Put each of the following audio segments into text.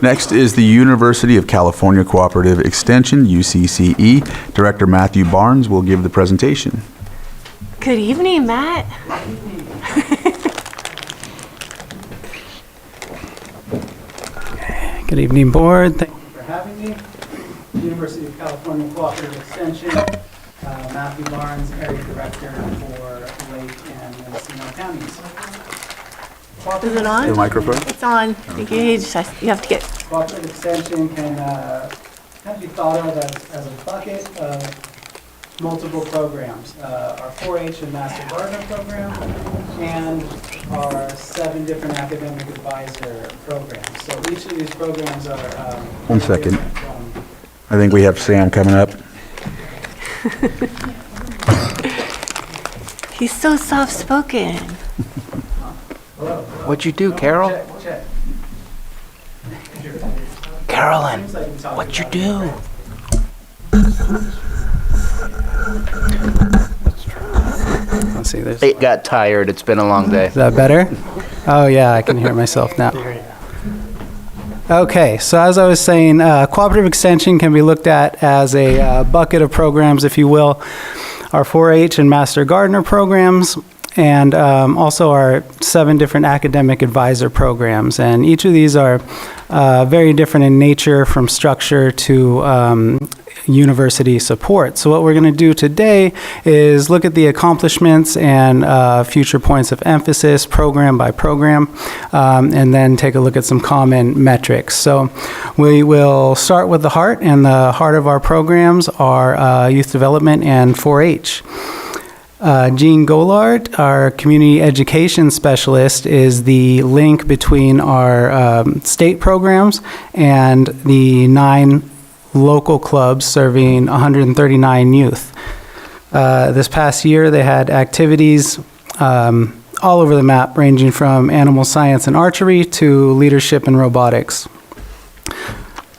Next is the University of California Cooperative Extension, UCCE. Director Matthew Barnes will give the presentation. Good evening, Matt. Good evening, board. Thank you for having me. University of California Cooperative Extension, Matthew Barnes, Area Director for Lake and Mendocino counties. Is it on? The microphone? It's on. You have to get. Cooperative Extension can be thought of as a bucket of multiple programs. Our 4-H and Master Gardener program and our 7 different academic advisor programs. So each of these programs are 1 second. I think we have Sam coming up. He's so soft-spoken. What'd you do, Carol? Check. Carolyn, what'd you do? Let's see. There's. It got tired. It's been a long day. Is that better? Oh yeah, I can hear myself now. Okay, so as I was saying, cooperative extension can be looked at as a bucket of programs, if you will. Our 4-H and Master Gardener programs, and also our 7 different academic advisor programs. And each of these are very different in nature, from structure to university support. So what we're going to do today is look at the accomplishments and future points of emphasis program by program, and then take a look at some common metrics. So we will start with the heart, and the heart of our programs are youth development and 4-H. Jean Gollard, our community education specialist, is the link between our state programs and the 9 local clubs serving 139 youth. This past year, they had activities all over the map, ranging from animal science and archery to leadership and robotics.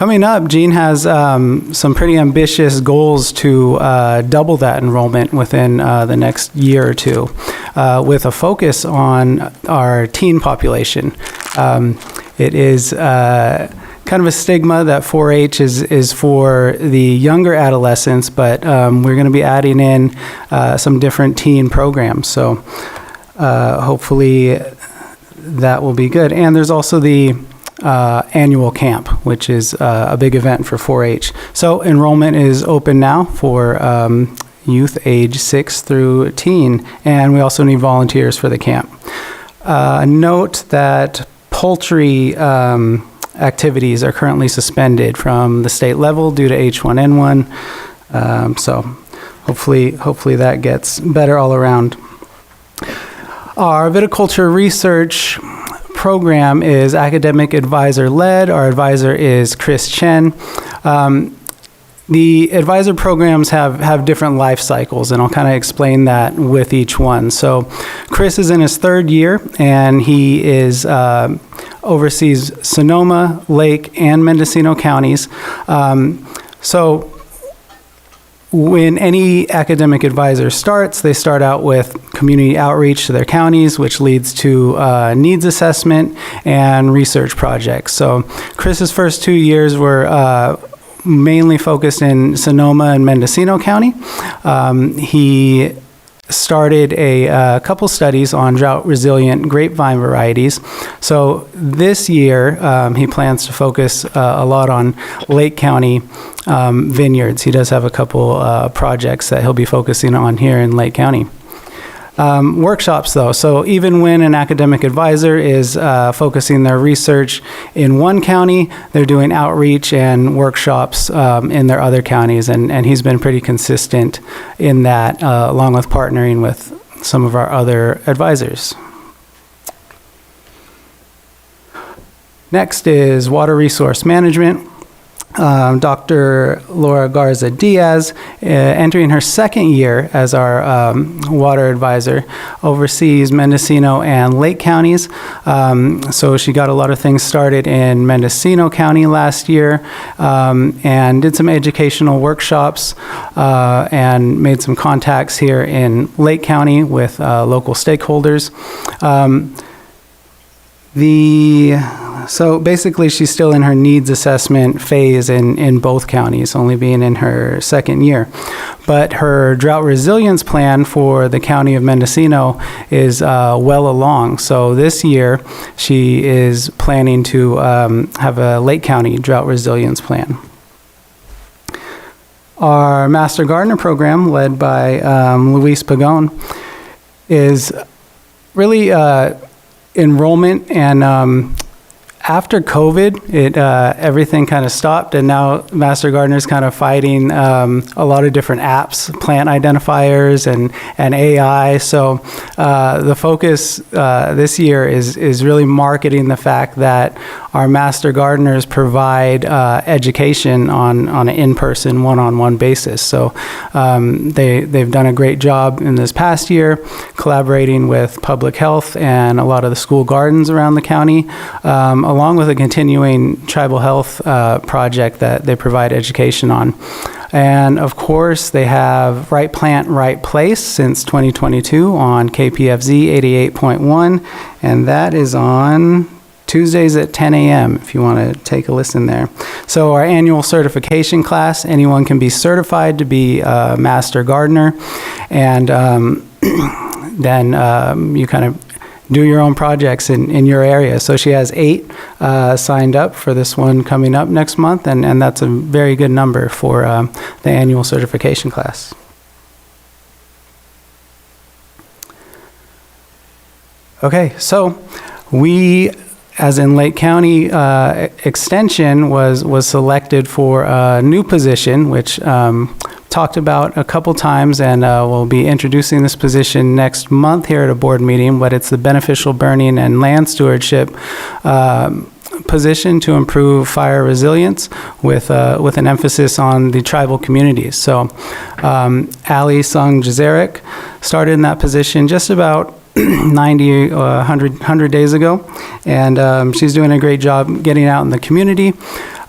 Coming up, Jean has some pretty ambitious goals to double that enrollment within the next year or two, with a focus on our teen population. It is kind of a stigma that 4-H is for the younger adolescents, but we're going to be adding in some different teen programs. So hopefully that will be good. And there's also the annual camp, which is a big event for 4-H. So enrollment is open now for youth age 6 through teen, and we also need volunteers for the camp. Note that poultry activities are currently suspended from the state level due to H1N1. So hopefully that gets better all around. Our viticulture research program is academic advisor led. Our advisor is Chris Chen. The advisor programs have different life cycles, and I'll kind of explain that with each one. So Chris is in his 3rd year, and he is oversees Sonoma, Lake, and Mendocino counties. So when any academic advisor starts, they start out with community outreach to their counties, which leads to needs assessment and research projects. So Chris's first 2 years were mainly focused in Sonoma and Mendocino County. He started a couple studies on drought-resilient grapevine varieties. So this year, he plans to focus a lot on Lake County vineyards. He does have a couple projects that he'll be focusing on here in Lake County. Workshops, though. So even when an academic advisor is focusing their research in one county, they're doing outreach and workshops in their other counties, and he's been pretty consistent in that, along with partnering with some of our other advisors. Next is water resource management. Dr. Laura Garza Diaz, entering her 2nd year as our water advisor, oversees Mendocino and Lake counties. So she got a lot of things started in Mendocino County last year, and did some educational workshops, and made some contacts here in Lake County with local stakeholders. So basically, she's still in her needs assessment phase in both counties, only being in her second year. But her drought resilience plan for the county of Mendocino is well along. So this year, she is planning to have a Lake County drought resilience plan. Our Master Gardener program, led by Luis Pagon, is really enrollment, and after COVID, everything kind of stopped, and now Master Gardener's kind of fighting a lot of different apps, plant identifiers, and AI. So the focus this year is really marketing the fact that our Master Gardeners provide education on an in-person, one-on-one basis. So they've done a great job in this past year, collaborating with public health and a lot of the school gardens around the county, along with a continuing tribal health project that they provide education on. And of course, they have Right Plant, Right Place since 2022 on KPFZ 88.1, and that is on Tuesdays at 10 a.m. if you want to take a listen there. So our annual certification class, anyone can be certified to be a Master Gardener, and then you kind of do your own projects in your area. So she has 8 signed up for this one coming up next month, and that's a very good number for the annual certification class. Okay, so we, as in Lake County Extension, was selected for a new position, which talked about a couple times, and we'll be introducing this position next month here at a board meeting, but it's the beneficial burning and land stewardship position to improve fire resilience with an emphasis on the tribal communities. So Ali Sung Jazarek started in that position just about 100 days ago, and she's doing a great job getting out in the community.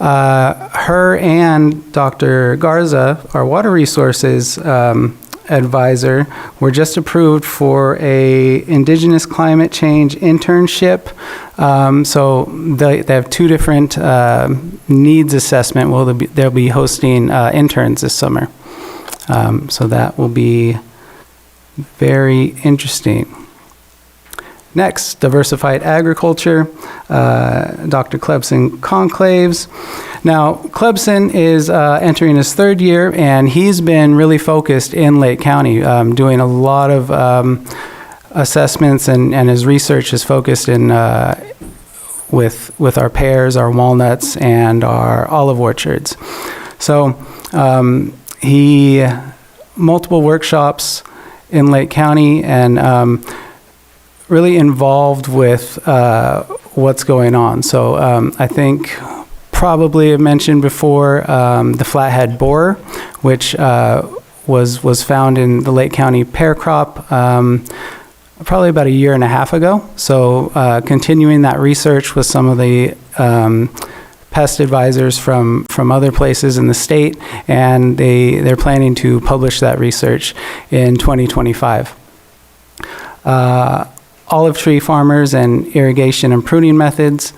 Her and Dr. Garza, our water resources advisor, were just approved for a Indigenous climate change internship. So they have 2 different needs assessment. Well, they'll be hosting interns this summer. So that will be very interesting. Next, diversified agriculture, Dr. Klebson conclaves. Now, Klebson is entering his 3rd year, and he's been really focused in Lake County, doing a lot of assessments, and his research is focused in with our pears, our walnuts, and our olive orchards. So he multiple workshops in Lake County, and really involved with what's going on. So I think probably I've mentioned before the flathead borer, which was found in the Lake County pear crop probably about 1.5 years ago. So continuing that research with some of the pest advisors from other places in the state, and they're planning to publish that research in 2025. Olive tree farmers and irrigation and pruning methods.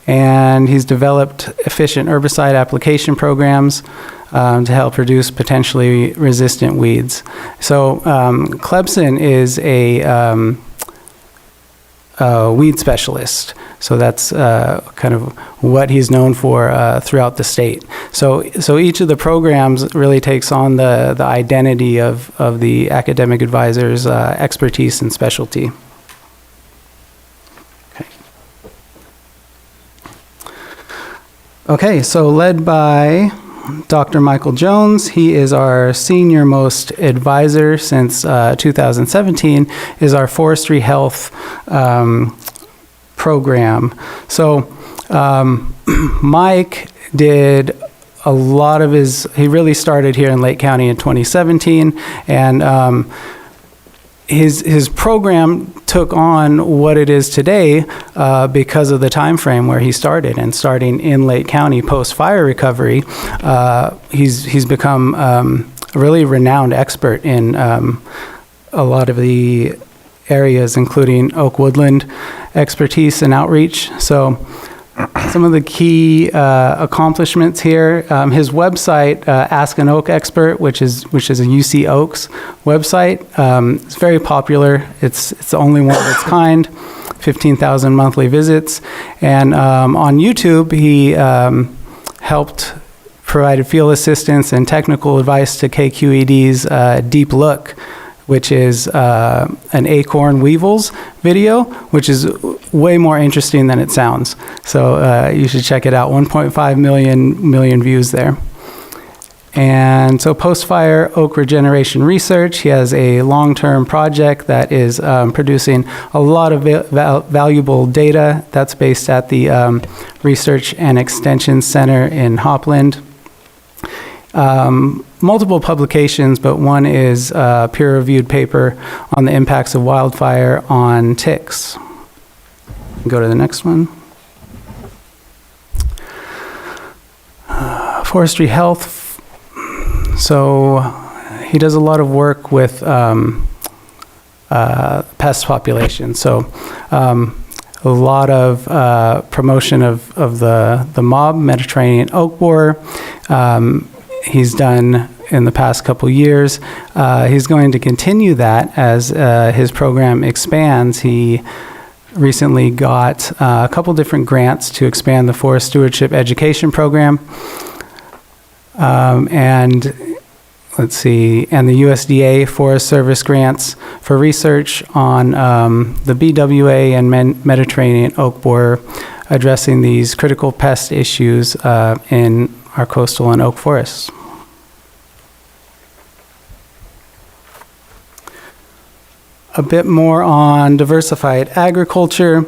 And he's developed efficient herbicide application programs to help reduce potentially resistant weeds. So Klebson is a weed specialist. So that's kind of what he's known for throughout the state. So each of the programs really takes on the identity of the academic advisor's expertise and specialty. Okay, so led by Dr. Michael Jones, he is our senior most advisor since 2017, is our forestry health program. So Mike did a lot of he really started here in Lake County in 2017, and his program took on what it is today because of the time frame where he started, and starting in Lake County post-fire recovery, he's become a really renowned expert in a lot of the areas, including oak woodland expertise and outreach. So some of the key accomplishments here, his website, Ask an Oak Expert, which is a UC Oaks website, it's very popular. It's the only one of its kind, 15,000 monthly visits. And on YouTube, he helped provide field assistance and technical advice to KQED's Deep Look, which is an acorn weevils video, which is way more interesting than it sounds. So you should check it out. 1.5 million views there. And so post-fire oak regeneration research, he has a long-term project that is producing a lot of valuable data that's based at the Research and Extension Center in Hopland. Multiple publications, but one is a peer-reviewed paper on the impacts of wildfire on ticks. Go to the next one. Forestry health. So he does a lot of work with pest population. So a lot of promotion of the mob, Mediterranean oak borer. He's done in the past couple years. He's going to continue that as his program expands. He recently got a couple different grants to expand the forest stewardship education program. And let's see, and the USDA Forest Service grants for research on the BWA and Mediterranean oak borer, addressing these critical pest issues in our coastal and oak forests. A bit more on diversified agriculture.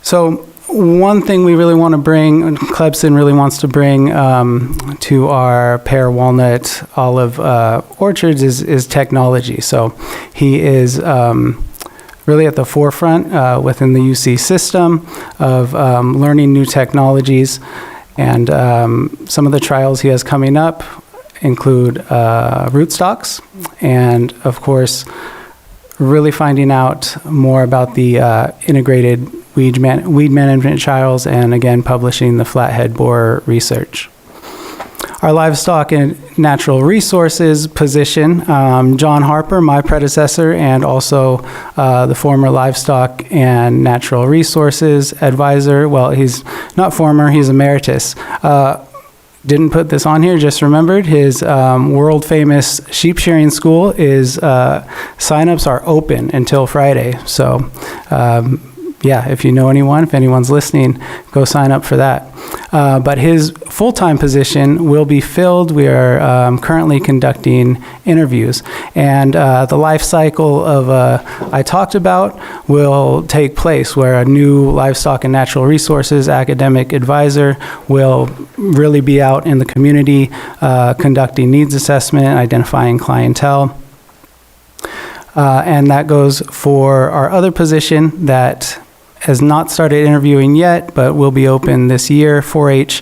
So one thing we really want to bring, Clemson really wants to bring to our pear, walnut, olive orchards is technology. So he is really at the forefront within the UC system of learning new technologies. And some of the trials he has coming up include rootstocks and, of course, really finding out more about the integrated weed management trials and, again, publishing the flathead borer research. Our livestock and natural resources position, John Harper, my predecessor, and also the former livestock and natural resources advisor. Well, he's not former, he's emeritus. Didn't put this on here, just remembered his world famous sheep shearing school is signups are open until Friday. So yeah, if you know anyone, if anyone's listening, go sign up for that. But his full-time position will be filled. We are currently conducting interviews. And the life cycle of I talked about will take place where a new livestock and natural resources academic advisor will really be out in the community conducting needs assessment, identifying clientele. And that goes for our other position that has not started interviewing yet, but will be open this year, 4-H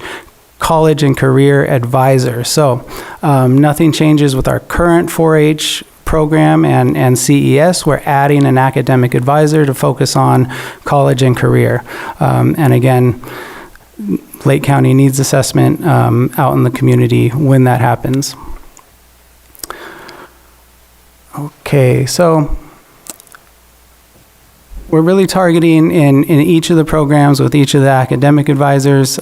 college and career advisor. So nothing changes with our current 4-H program and CES. We're adding an academic advisor to focus on college and career. And again, Lake County needs assessment out in the community when that happens. Okay, so we're really targeting in each of the programs with each of the academic advisors,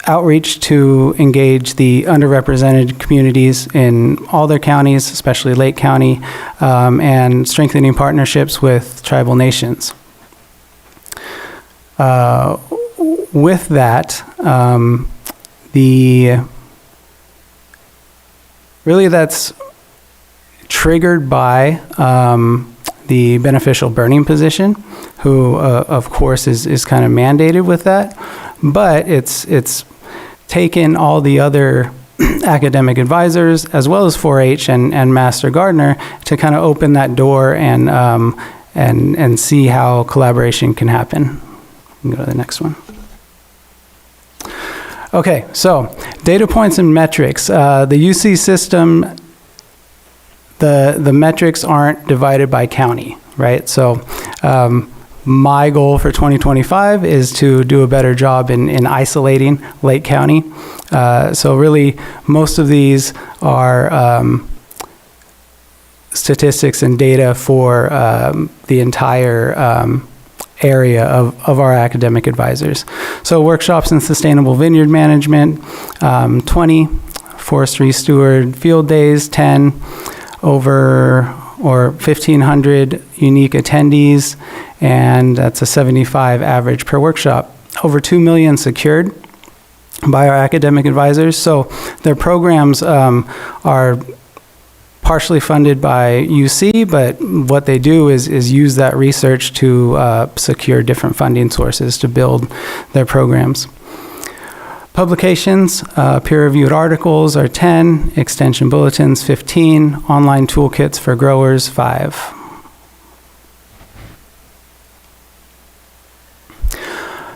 outreach to engage the underrepresented communities in all their counties, especially Lake County, and strengthening partnerships with tribal nations. With that, really that's triggered by the beneficial burning position, who of course is kind of mandated with that, but it's taken all the other academic advisors as well as 4-H and Master Gardener to kind of open that door and see how collaboration can happen. Go to the next one. Okay, so data points and metrics. The UC system, the metrics aren't divided by county, right? So My goal for 2025 is to do a better job in isolating Lake County. So really, most of these are statistics and data for the entire area of our academic advisors. So workshops in sustainable vineyard management, 20, forestry steward field days, 10, over or 1,500 unique attendees, and that's a 75 average per workshop. Over 2 million secured by our academic advisors. So their programs are partially funded by UC, but what they do is use that research to secure different funding sources to build their programs. Publications, peer-reviewed articles are 10, extension bulletins 15, online toolkits for growers 5.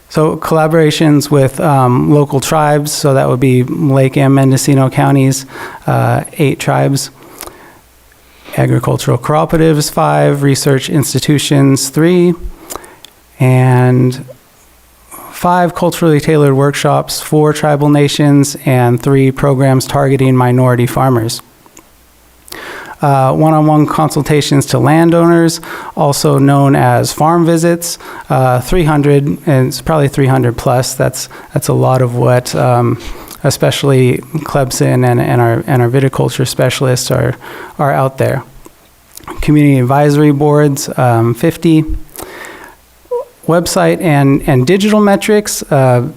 So collaborations with local tribes, so that would be Lake and Mendocino counties, 8 tribes. Agricultural cooperatives 5, research institutions 3, and 5 culturally tailored workshops for tribal nations, and 3 programs targeting minority farmers. One-on-one consultations to landowners, also known as farm visits, 300, and it's probably 300 plus. That's a lot of what, especially Clemson and our viticulture specialists are out there. Community advisory boards, 50. Website and digital metrics,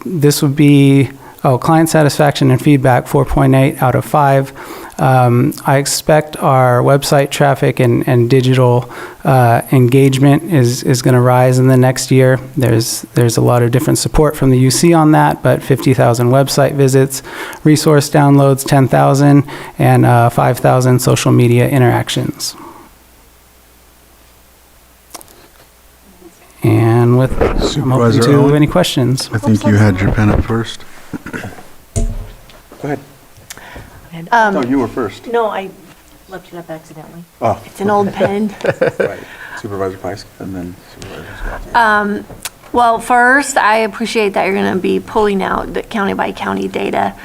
this would be, client satisfaction and feedback, 4.8 out of 5. I expect our website traffic and digital engagement is going to rise in the next year. There's a lot of different support from the UC on that, but 50,000 website visits, resource downloads 10,000, and 5,000 social media interactions. And with I'm open Supervisor to Owen? any questions. I think you had your pen up first. Go ahead. No, you were first. No, I Left it up accidentally. Oh, It's an old pen. right. Supervisor Peisk and then Supervisor Scott. Well, first, I appreciate that you're going to be pulling out the county by county data.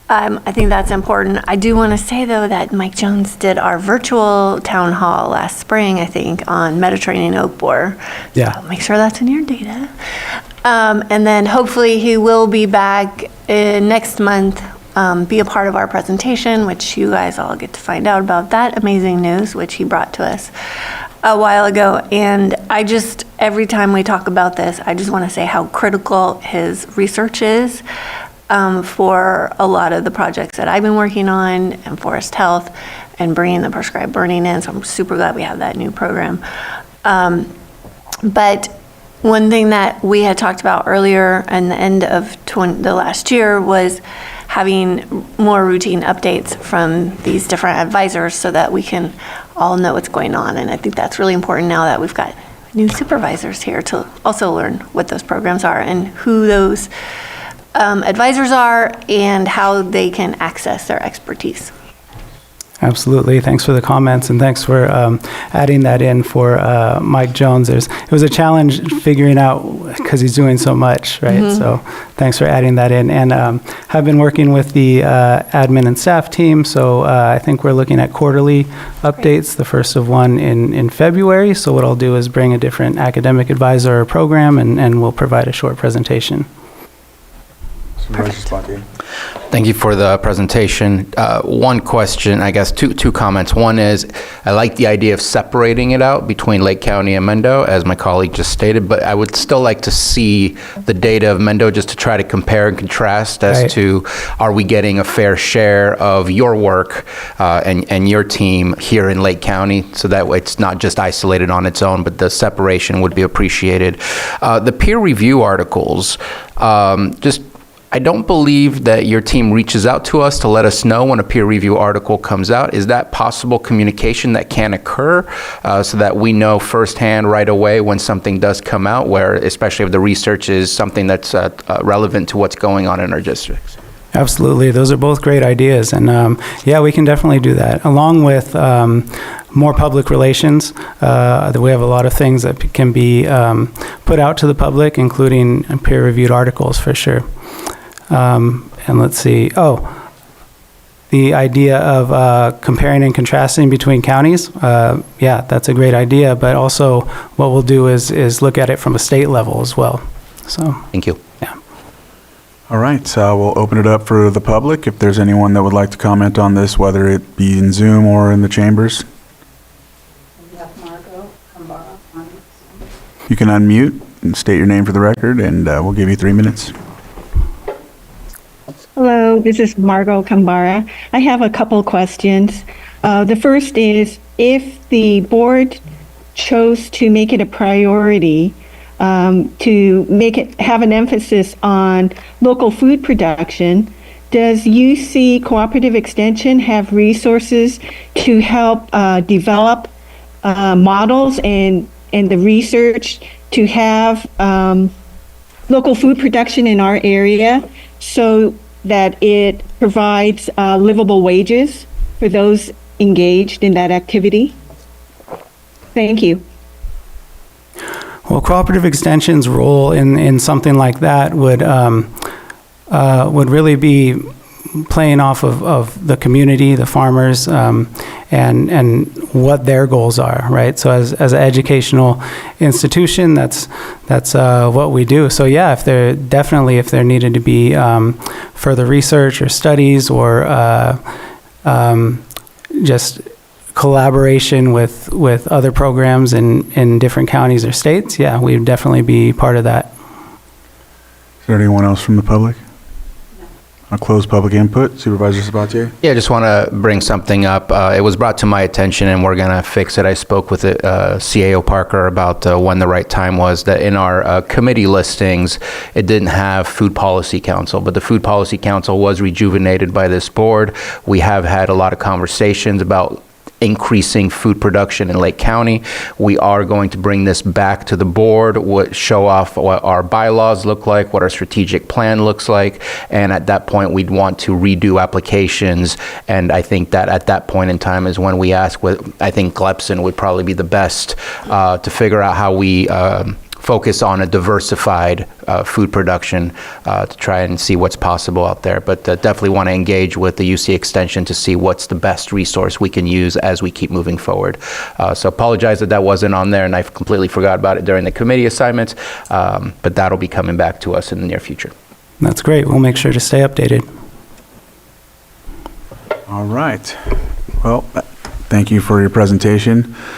I think that's important. I do want to say, though, that Mike Jones did our virtual town hall last spring, I think, on Mediterranean oak borer. Yeah. So make sure that's in your data. And then hopefully he will be back next month, be a part of our presentation, which you guys all get to find out about that amazing news, which he brought to us a while ago. And every time we talk about this, I just want to say how critical his research is for a lot of the projects that I've been working on in forest health and bringing the prescribed burning in. So I'm super glad we have that new program. But one thing that we had talked about earlier in the end of the last year was having more routine updates from these different advisors so that we can all know what's going on. And I think that's really important now that we've got new supervisors here to also learn what those programs are and who those advisors are and how they can access their expertise. Absolutely. Thanks for the comments, and thanks for adding that in for Mike Jones. It was a challenge figuring out because he's doing so much, right? Mm-hmm. So thanks for adding that in. And have been working with the admin and staff team. So I think we're looking at quarterly updates, the first of one in February. So what I'll do is bring a different academic advisor or program, and we'll provide a short presentation. Supervisor Spotty. Thank you for the presentation. One question, I guess, two comments. One is, I like the idea of separating it out between Lake County and Mendo, as my colleague just stated, but I would still like to see the data of Mendo just to try to compare and contrast as Right. to, are we getting a fair share of your work and your team here in Lake County, so that way it's not just isolated on its own, but the separation would be appreciated. The peer review articles, I don't believe that your team reaches out to us to let us know when a peer review article comes out. Is that possible communication that can occur so that we know firsthand right away when something does come out, where, especially if the research is something that's relevant to what's going on in our districts? Absolutely. Those are both great ideas. And yeah, we can definitely do that. Along with more public relations. That we have a lot of things that can be put out to the public, including peer-reviewed articles for sure. And let's see. The idea of comparing and contrasting between counties, yeah, that's a great idea. But also, what we'll do is look at it from a state level as well. So, Thank you. yeah. All right, so we'll open it up for the public. If there's anyone that would like to comment on this, whether it be in Zoom or in the chambers, you can unmute and state your name for the record, and we'll give you 3 minutes. Hello, this is Margot Kambara. I have a couple questions. The first is, if the board chose to make it a priority to have an emphasis on local food production, does UC Cooperative Extension have resources to help develop models and the research to have local food production in our area so that it provides livable wages for those engaged in that activity? Thank you. Well, cooperative extension's role in something like that would really be playing off of the community, the farmers, and what their goals are, right? So as an educational institution, that's what we do. So yeah, if there needed to be further research or studies or just collaboration with other programs in different counties or states, yeah, we'd definitely be part of that. Is there anyone else from the public? I'll close public input. Supervisor Sabatier? Yeah, I just want to bring something up. It was brought to my attention, and we're going to fix it. I spoke with CAO Parker about when the right time was, that in our committee listings, it didn't have Food Policy Council, but the Food Policy Council was rejuvenated by this board. We have had a lot of conversations about increasing food production in Lake County. We are going to bring this back to the board, show off what our bylaws look like, what our strategic plan looks like, and at that point we'd want to redo applications. And I think that at that point in time is when we ask what I think Glepson would probably be the best to figure out how we focus on a diversified food production to try and see what's possible out there. But definitely want to engage with the UC Extension to see what's the best resource we can use as we keep moving forward. So apologize that wasn't on there, and I completely forgot about it during the committee assignments, but that'll be coming back to us in the near future. That's great. We'll make sure to stay updated. All right. Well, thank you for your presentation.